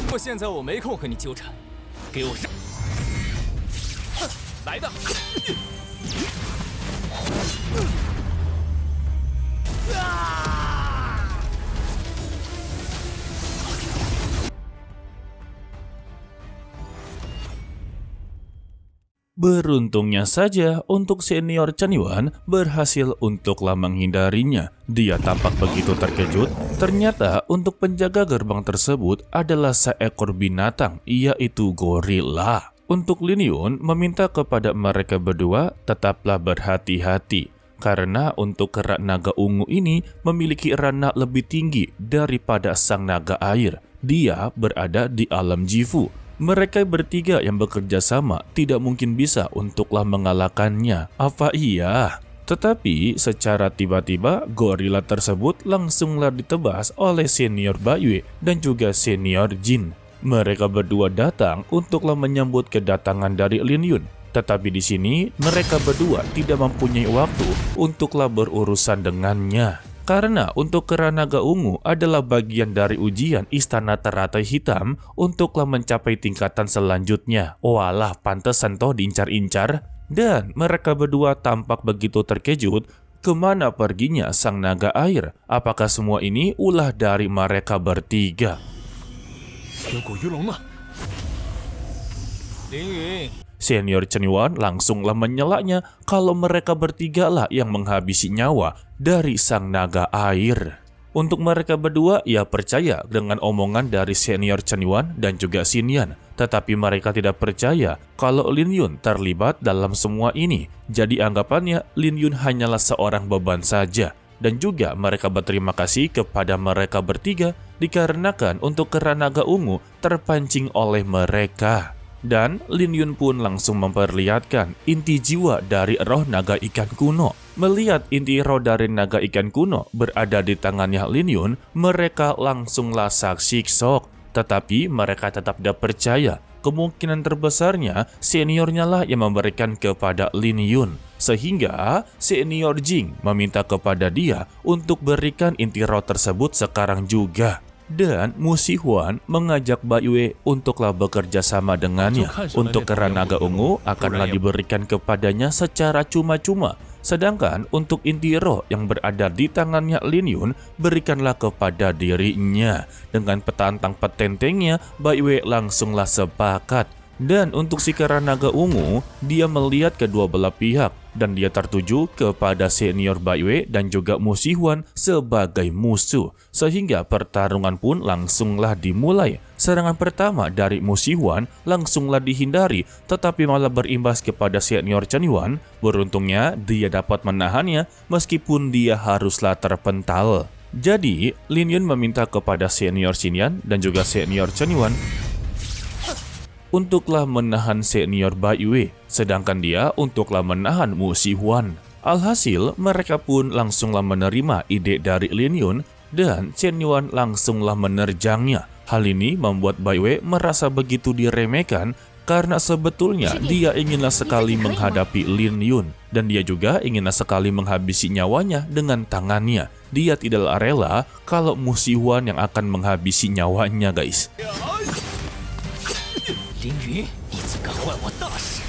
不过现在我没空和你纠缠，给我上！哼，来的！Beruntungnya saja untuk senior Chen Yuan berhasil untuklah menghindarinya. Dia tampak begitu terkejut. Ternyata untuk penjaga gerbang tersebut adalah seekor binatang, yaitu gorila. Untuk Lin Yun meminta kepada mereka berdua tetaplah berhati-hati. Karena untuk kerak naga ungu ini memiliki ranah lebih tinggi daripada sang naga air. Dia berada di alam Jifu. Mereka bertiga yang bekerja sama tidak mungkin bisa untuklah mengalahkannya. Apa iya? Tetapi secara tiba-tiba gorila tersebut langsunglah ditebas oleh senior Baiyue dan juga senior Jin. Mereka berdua datang untuklah menyambut kedatangan dari Lin Yun. Tetapi di sini mereka berdua tidak mempunyai waktu untuklah berurusan dengannya. Karena untuk kerak naga ungu adalah bagian dari ujian istana teratai hitam untuklah mencapai tingkatan selanjutnya. Walah, pantesan toh diincar-incar. Dan mereka berdua tampak begitu terkejut. Kemana perginya sang naga air? Apakah semua ini ulah dari mereka bertiga? Senior Chen Yuan langsunglah menyelaknya kalau mereka bertiga lah yang menghabisi nyawa dari sang naga air. Untuk mereka berdua, ia percaya dengan omongan dari senior Chen Yuan dan juga Xin Yan. Tetapi mereka tidak percaya kalau Lin Yun terlibat dalam semua ini. Jadi anggapannya Lin Yun hanyalah seorang beban saja. Dan juga mereka berterima kasih kepada mereka bertiga dikarenakan untuk kerak naga ungu terpancing oleh mereka. Dan Lin Yun pun langsung memperlihatkan inti jiwa dari roh naga ikan kuno. Melihat inti roh dari naga ikan kuno berada di tangannya Lin Yun, mereka langsunglah saksi sok. Tetapi mereka tetap tidak percaya. Kemungkinan terbesarnya seniornya lah yang memberikan kepada Lin Yun. Sehingga senior Jing meminta kepada dia untuk berikan inti roh tersebut sekarang juga. Dan Mu Shihuan mengajak Baiyue untuklah bekerja sama dengannya. Untuk kerak naga ungu akanlah diberikan kepadanya secara cuma-cuma. Sedangkan untuk inti roh yang berada di tangannya Lin Yun berikanlah kepada dirinya. Dengan petantang petentengnya, Baiyue langsunglah sepakat. Dan untuk si kerak naga ungu, dia melihat kedua belah pihak dan dia tertuju kepada senior Baiyue dan juga Mu Shihuan sebagai musuh. Sehingga pertarungan pun langsunglah dimulai. Serangan pertama dari Mu Shihuan langsunglah dihindari, tetapi malah berimbas kepada senior Chen Yuan. Beruntungnya dia dapat menahannya meskipun dia haruslah terpental. Jadi Lin Yun meminta kepada senior Xin Yan dan juga senior Chen Yuan untuklah menahan senior Baiyue, sedangkan dia untuklah menahan Mu Shihuan. Alhasil, mereka pun langsunglah menerima ide dari Lin Yun dan Chen Yuan langsunglah menerjangnya. Hal ini membuat Baiyue merasa begitu diremehkan karena sebetulnya dia inginlah sekali menghadapi Lin Yun dan dia juga inginlah sekali menghabisi nyawanya dengan tangannya. Dia tidaklah rela kalau Mu Shihuan yang akan menghabisi nyawanya, guys. 林云，你竟敢坏我大事！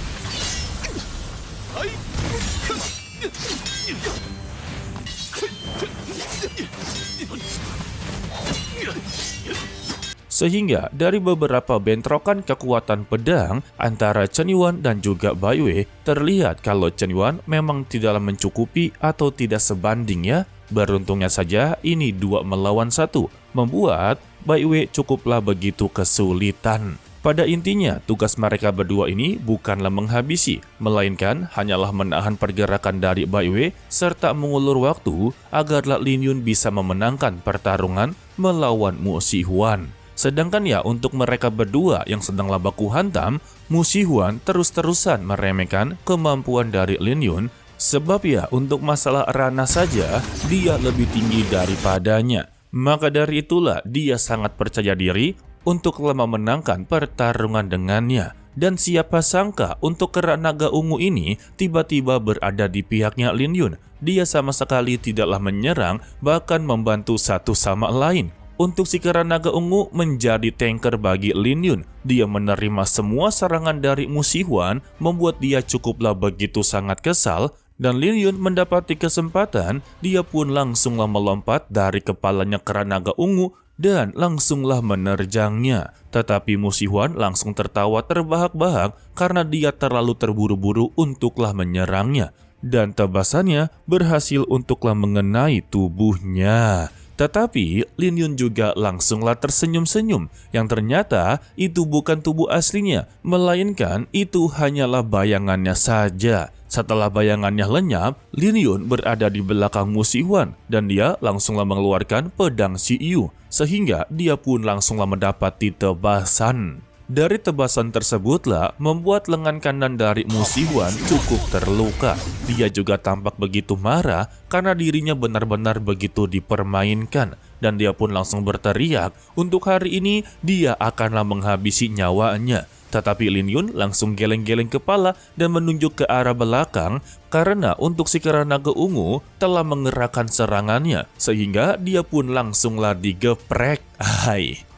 Sehingga dari beberapa bentrokan kekuatan pedang antara Chen Yuan dan juga Baiyue, terlihat kalau Chen Yuan memang tidaklah mencukupi atau tidak sebanding ya. Beruntungnya saja ini 2 melawan 1, membuat Baiyue cukuplah begitu kesulitan. Pada intinya, tugas mereka berdua ini bukanlah menghabisi, melainkan hanyalah menahan pergerakan dari Baiyue serta mengulur waktu agarlah Lin Yun bisa memenangkan pertarungan melawan Mu Shihuan. Sedangkan ya untuk mereka berdua yang sedanglah baku hantam, Mu Shihuan terus-terusan meremehkan kemampuan dari Lin Yun. Sebab ya untuk masalah ranah saja dia lebih tinggi daripadanya. Maka dari itulah dia sangat percaya diri untuk memenangkan pertarungan dengannya. Dan siapa sangka untuk kera naga ungu ini tiba-tiba berada di pihaknya Lin Yun. Dia sama sekali tidaklah menyerang, bahkan membantu satu sama lain. Untuk si kera naga ungu menjadi tanker bagi Lin Yun. Dia menerima semua serangan dari Mu Shihuan, membuat dia cukuplah begitu sangat kesal. Dan Lin Yun mendapati kesempatan, dia pun langsunglah melompat dari kepalanya kera naga ungu dan langsunglah menerjangnya. Tetapi Mu Shihuan langsung tertawa terbahak-bahak karena dia terlalu terburu-buru untuklah menyerangnya. Dan tebasannya berhasil untuklah mengenai tubuhnya. Tetapi Lin Yun juga langsunglah tersenyum-senyum, yang ternyata itu bukan tubuh aslinya, melainkan itu hanyalah bayangannya saja. Setelah bayangannya lenyap, Lin Yun berada di belakang Mu Shihuan dan dia langsunglah mengeluarkan pedang Xiyu, sehingga dia pun langsunglah mendapati tebasan. Dari tebasan tersebutlah membuat lengan kanan dari Mu Shihuan cukup terluka. Dia juga tampak begitu marah karena dirinya benar-benar begitu dipermainkan. Dan dia pun langsung berteriak, untuk hari ini dia akanlah menghabisi nyawanya. Tetapi Lin Yun langsung geleng-geleng kepala dan menunjuk ke arah belakang karena untuk si kera naga ungu telah mengerahkan serangannya, sehingga dia pun langsunglah digeprek. Hai.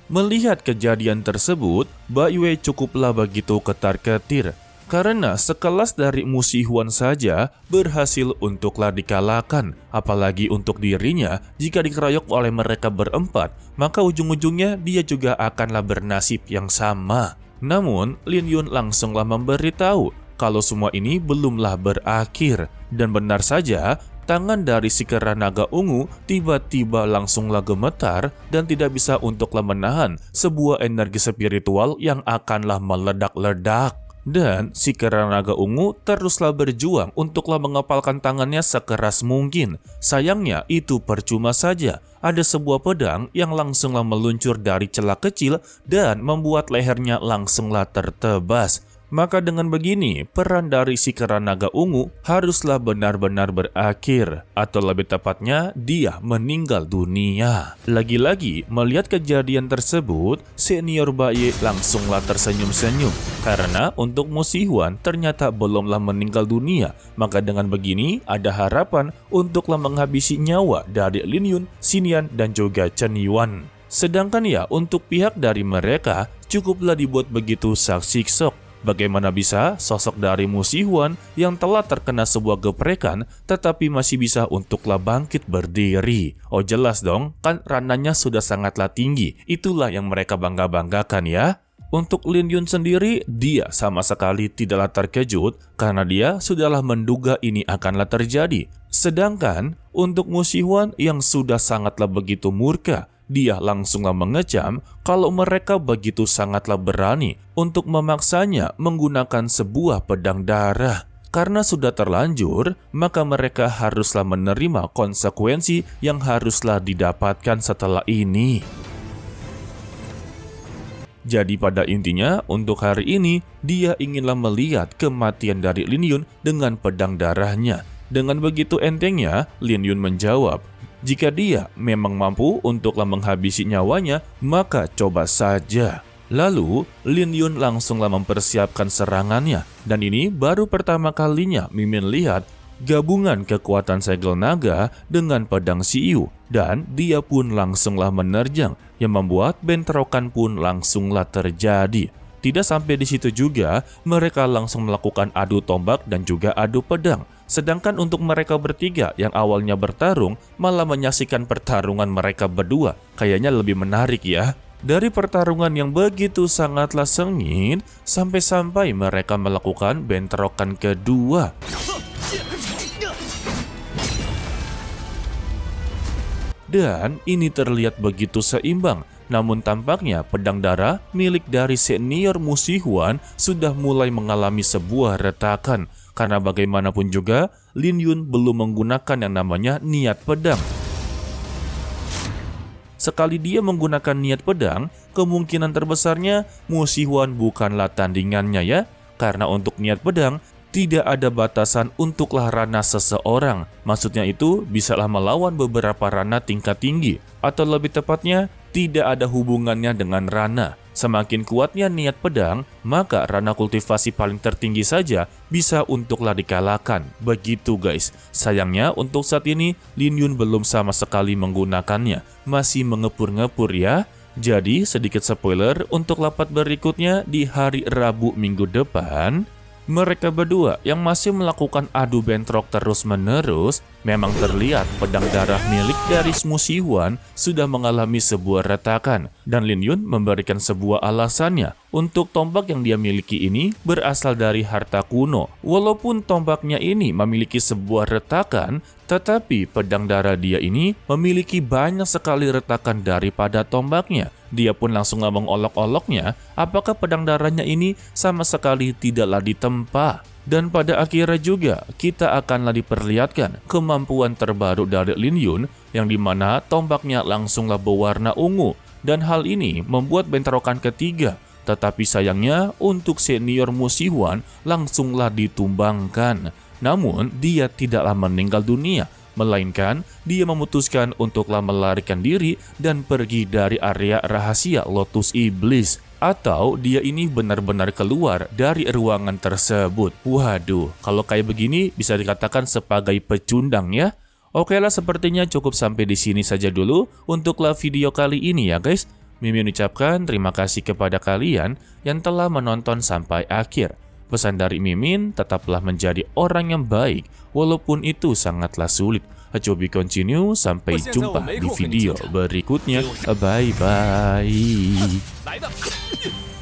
Melihat kejadian tersebut, Bai Wei cukuplah begitu ketar-ketir. Karena sekelas dari Mu Shihuan saja berhasil untuklah dikalahkan. Apalagi untuk dirinya, jika dikeroyok oleh mereka berempat, maka ujung-ujungnya dia juga akanlah bernasib yang sama. Namun, Lin Yun langsunglah memberitahu kalau semua ini belumlah berakhir. Dan benar saja, tangan dari si kera naga ungu tiba-tiba langsunglah gemetar dan tidak bisa untuklah menahan sebuah energi spiritual yang akanlah meledak-ledak. Dan si kera naga ungu teruslah berjuang untuklah mengepalkan tangannya sekeras mungkin. Sayangnya itu percuma saja. Ada sebuah pedang yang langsunglah meluncur dari celah kecil dan membuat lehernya langsunglah tertebas. Maka dengan begini, peran dari si kera naga ungu haruslah benar-benar berakhir. Atau lebih tepatnya, dia meninggal dunia. Lagi-lagi, melihat kejadian tersebut, senior Bai langsunglah tersenyum-senyum. Karena untuk Mu Shihuan ternyata belumlah meninggal dunia. Maka dengan begini, ada harapan untuklah menghabisi nyawa dari Lin Yun, Xin Yan, dan juga Chen Yuan. Sedangkan ya, untuk pihak dari mereka, cukuplah dibuat begitu sak-siksok. Bagaimana bisa sosok dari Mu Shihuan yang telah terkena sebuah geprekan tetapi masih bisa untuklah bangkit berdiri? Oh jelas dong, kan rananya sudah sangatlah tinggi. Itulah yang mereka bangga-banggakan ya. Untuk Lin Yun sendiri, dia sama sekali tidaklah terkejut karena dia sudahlah menduga ini akanlah terjadi. Sedangkan untuk Mu Shihuan yang sudah sangatlah begitu murka, dia langsunglah mengecam kalau mereka begitu sangatlah berani untuk memaksanya menggunakan sebuah pedang darah. Karena sudah terlanjur, maka mereka haruslah menerima konsekuensi yang haruslah didapatkan setelah ini. Jadi pada intinya, untuk hari ini, dia inginlah melihat kematian dari Lin Yun dengan pedang darahnya. Dengan begitu entengnya, Lin Yun menjawab, jika dia memang mampu untuklah menghabisi nyawanya, maka coba saja. Lalu, Lin Yun langsunglah mempersiapkan serangannya. Dan ini baru pertama kalinya Mimin lihat gabungan kekuatan segel naga dengan pedang Xiyu. Dan dia pun langsunglah menerjang, yang membuat bentrokan pun langsunglah terjadi. Tidak sampai di situ juga, mereka langsung melakukan adu tombak dan juga adu pedang. Sedangkan untuk mereka bertiga yang awalnya bertarung, malah menyaksikan pertarungan mereka berdua. Kayaknya lebih menarik ya. Dari pertarungan yang begitu sangatlah sengit, sampai-sampai mereka melakukan bentrokan kedua. Dan ini terlihat begitu seimbang. Namun tampaknya pedang darah milik dari senior Mu Shihuan sudah mulai mengalami sebuah retakan. Karena bagaimanapun juga, Lin Yun belum menggunakan yang namanya niat pedang. Sekali dia menggunakan niat pedang, kemungkinan terbesarnya Mu Shihuan bukanlah tandingannya ya. Karena untuk niat pedang, tidak ada batasan untuklah ranah seseorang. Maksudnya itu bisalah melawan beberapa ranah tingkat tinggi, atau lebih tepatnya tidak ada hubungannya dengan ranah. Semakin kuatnya niat pedang, maka ranah kultivasi paling tertinggi saja bisa untuklah dikalahkan. Begitu guys. Sayangnya untuk saat ini Lin Yun belum sama sekali menggunakannya. Masih mengepur-ngepur ya. Jadi sedikit spoiler untuk lapat berikutnya di hari Rabu minggu depan. Mereka berdua yang masih melakukan adu bentrok terus-menerus, memang terlihat pedang darah milik dari Mu Shihwan sudah mengalami sebuah retakan, dan Lin Yun memberikan sebuah alasannya untuk tombak yang dia miliki ini berasal dari harta kuno. Walaupun tombaknya ini memiliki sebuah retakan, tetapi pedang darah dia ini memiliki banyak sekali retakan daripada tombaknya. Dia pun langsung mengolok-oloknya apakah pedang darahnya ini sama sekali tidaklah ditempa. Dan pada akhirnya juga kita akanlah diperlihatkan kemampuan terbaru dari Lin Yun yang dimana tombaknya langsunglah berwarna ungu. Dan hal ini membuat bentrokan ketiga. Tetapi sayangnya untuk senior Mu Shihwan langsunglah ditumbangkan. Namun dia tidaklah meninggal dunia, melainkan dia memutuskan untuklah melarikan diri dan pergi dari area rahasia Lotus Iblis. Atau dia ini benar-benar keluar dari ruangan tersebut. Waduh, kalau kayak begini bisa dikatakan sebagai pecundang ya. Oke lah, sepertinya cukup sampai di sini saja dulu untuklah video kali ini ya guys. Mimin ucapkan terima kasih kepada kalian yang telah menonton sampai akhir. Pesan dari Mimin, tetaplah menjadi orang yang baik, walaupun itu sangatlah sulit. To be continue, sampai jumpa di video berikutnya. Bye-bye. 来的。